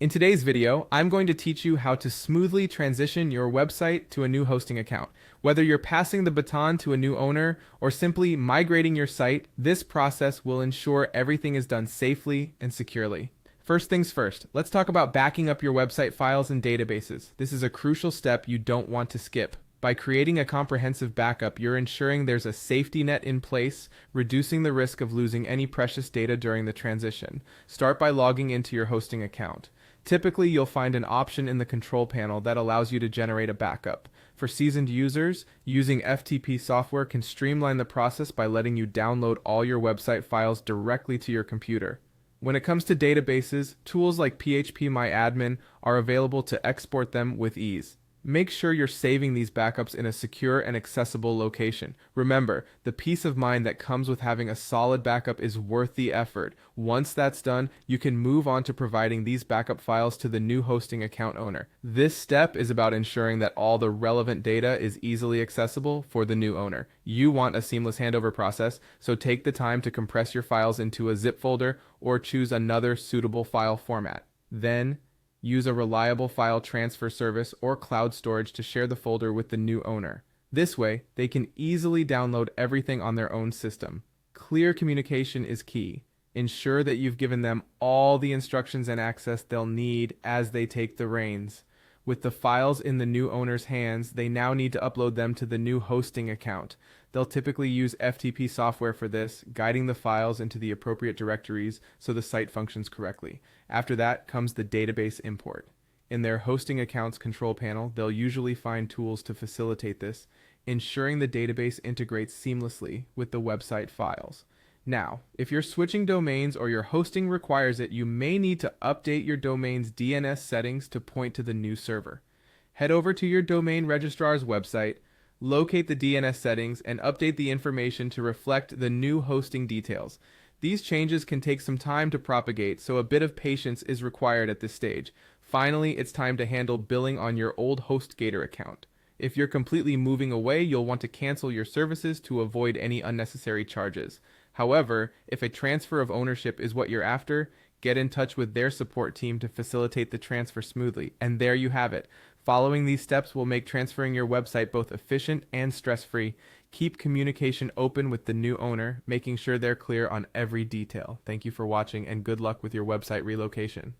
In today's video, I'm going to teach you how to smoothly transition your website to a new hosting account. Whether you're passing the baton to a new owner or simply migrating your site, this process will ensure everything is done safely and securely. First things first, let's talk about backing up your website files and databases. This is a crucial step you don't want to skip. By creating a comprehensive backup, you're ensuring there's a safety net in place, reducing the risk of losing any precious data during the transition. Start by logging into your hosting account. Typically, you'll find an option in the control panel that allows you to generate a backup. For seasoned users, using FTP software can streamline the process by letting you download all your website files directly to your computer. When it comes to databases, tools like PHPMyAdmin are available to export them with ease. Make sure you're saving these backups in a secure and accessible location. Remember, the peace of mind that comes with having a solid backup is worth the effort. Once that's done, you can move on to providing these backup files to the new hosting account owner. This step is about ensuring that all the relevant data is easily accessible for the new owner. You want a seamless handover process, so take the time to compress your files into a zip folder or choose another suitable file format. Then, use a reliable file transfer service or cloud storage to share the folder with the new owner. This way, they can easily download everything on their own system. Clear communication is key. Ensure that you've given them all the instructions and access they'll need as they take the reins. With the files in the new owner's hands, they now need to upload them to the new hosting account. They'll typically use FTP software for this, guiding the files into the appropriate directories so the site functions correctly. After that comes the database import. In their hosting account's control panel, they'll usually find tools to facilitate this, ensuring the database integrates seamlessly with the website files. Now, if you're switching domains or your hosting requires it, you may need to update your domain's DNS settings to point to the new server. Head over to your domain registrar's website, locate the DNS settings, and update the information to reflect the new hosting details. These changes can take some time to propagate, so a bit of patience is required at this stage. Finally, it's time to handle billing on your old HostGator account. If you're completely moving away, you'll want to cancel your services to avoid any unnecessary charges. However, if a transfer of ownership is what you're after, get in touch with their support team to facilitate the transfer smoothly. And there you have it. Following these steps will make transferring your website both efficient and stress-free. Keep communication open with the new owner, making sure they're clear on every detail. Thank you for watching and good luck with your website relocation.